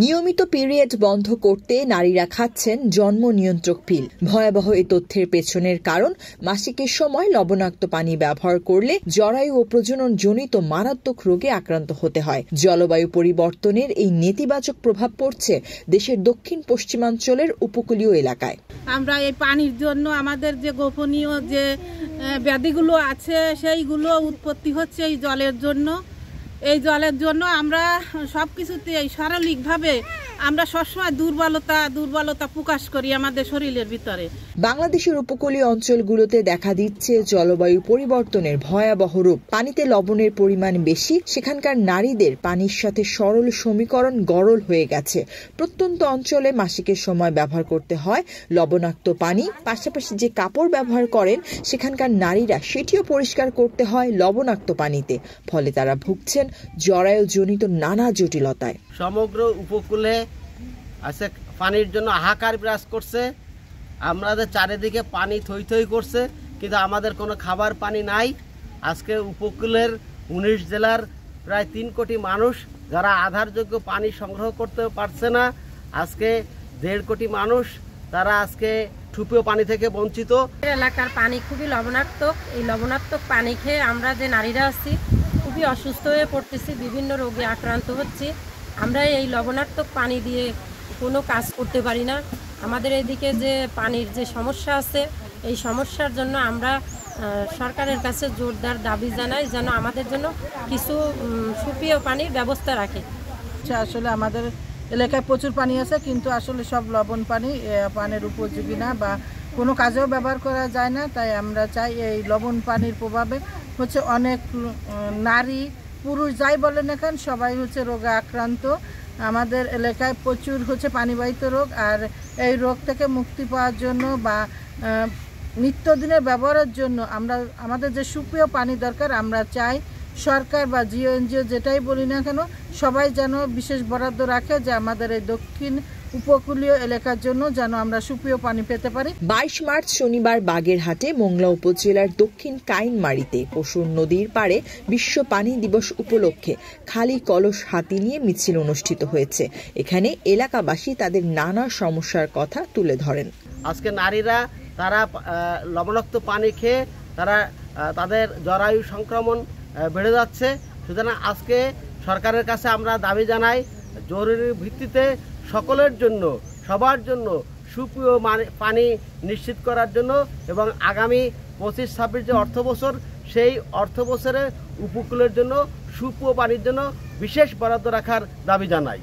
নিয়মিত পিরিয়ড বন্ধ করতে নারীরা খাচ্ছেন জন্ম নিয়ন্ত্রক পিল। ভয়াবহ এই তথ্যের পেছনের কারণ, মাসিকের সময় লবণাক্ত পানি ব্যবহার করলে জরায়ু ও প্রজনন জনিত মারাত্মক রোগে আক্রান্ত হতে হয়। জলবায়ু পরিবর্তনের এই নেতিবাচক প্রভাব পড়ছে দেশের দক্ষিণ পশ্চিমাঞ্চলের উপকূলীয় এলাকায়। আমরা এই পানির জন্য আমাদের যে গোপনীয় যে ব্যাধিগুলো আছে সেইগুলো উৎপত্তি হচ্ছে এই জলের জন্য। এই জলের জন্য আমরা সব কিছুতে শারীরিকভাবে আমরা সবসময় দুর্বলতা প্রকাশ করি আমাদের শরীরের ভিতরে। বাংলাদেশের উপকূলীয় অঞ্চলগুলোতে দেখা দিচ্ছে জলবায়ু পরিবর্তনের ভয়াবহ রূপ। পানিতে লবণের পরিমাণ বেশি, সেখানকার নারীদের পানির সাথে সরল সমীকরণ গরল হয়ে গেছে। প্রত্যন্ত অঞ্চলে মাসিকের সময় ব্যবহার করতে হয় লবণাক্ত পানি, পাশাপাশি যে কাপড় ব্যবহার করেন সেখানকার নারীরা সেটিও পরিষ্কার করতে হয় লবণাক্ত পানিতে। ফলে তারা ভুগছেন জরায়ুজনিত নানা জটিলতায়। সমগ্র উপকূলে আছে পানির জন্য হাহাকার বিরাজ করছে। আমাদের চারিদিকে পানি থই থই করছে, কিন্তু আমাদের কোনো খাবার পানি নাই। আজকে উপকূলের 19 জেলার প্রায় 3 কোটি মানুষ যারা আধারযোগ্য পানি সংগ্রহ করতে পারছে না। আজকে 1.5 কোটি মানুষ তারা আজকে ঠুপেও পানি থেকে বঞ্চিত। এলাকার পানি খুবই লবণাক্ত। এই লবণাক্ত পানি খেয়ে আমরা যে নারীরা আছি খুবই অসুস্থ হয়ে পড়তেছি, বিভিন্ন রোগে আক্রান্ত হচ্ছি। আমরা এই লবণাক্ত পানি দিয়ে কোনো কাজ করতে পারি না। আমাদের এদিকে যে পানির যে সমস্যা আছে, এই সমস্যার জন্য আমরা সরকারের কাছে জোরদার দাবি জানাই যেন আমাদের জন্য কিছু সুপেয় পানির ব্যবস্থা রাখে। আসলে আমাদের এলাকায় প্রচুর পানি আছে, কিন্তু আসলে সব লবণ পানি পানির উপযোগী না বা কোনো কাজেও ব্যবহার করা যায় না। তাই আমরা চাই এই লবণ পানির প্রভাবে হচ্ছে অনেক নারী পুরুষ যাই বলেন এখন সবাই হচ্ছে রোগে আক্রান্ত। আমাদের এলাকায় প্রচুর হচ্ছে পানিবাহিত রোগ, আর এই রোগ থেকে মুক্তি পাওয়ার জন্য বা নিত্যদিনের ব্যবহারের জন্য আমাদের যে সুপেয় পানি দরকার, আমরা চাই সরকার বা এনজিও যেটাই বলি না কেন সবাই যেন বিশেষ বরাদ্দ রাখে যে আমাদের এই দক্ষিণ উপকূলীয় এলাকার জন্য যেন আমরা সুপেয় পানি পেতে পারি। 22 মার্চ শনিবার বাগেরহাটে মোংলা উপজেলার দক্ষিণ কাইনমারীতে পশুর নদীর পাড়ে বিশ্ব পানি দিবস উপলক্ষে খালি কলস হাতি নিয়ে মিছিল অনুষ্ঠিত হয়েছে। এখানে এলাকাবাসী তাদের নানা সমস্যার কথা তুলে ধরেন। আজকে নারীরা তারা লবণাক্ত পানি খেয়ে তারা তাদের জরায়ু সংক্রমণ বেড়ে যাচ্ছে। সুতরাং আজকে সরকারের কাছে আমরা দাবি জানাই জরুরি ভিত্তিতে সকলের জন্য সবার জন্য সুপেয় পানি নিশ্চিত করার জন্য এবং আগামী 25-26 যে অর্থ বছর, সেই অর্থ বছরে উপকূলের জন্য সুপেয় পানির জন্য বিশেষ বরাদ্দ রাখার দাবি জানাই।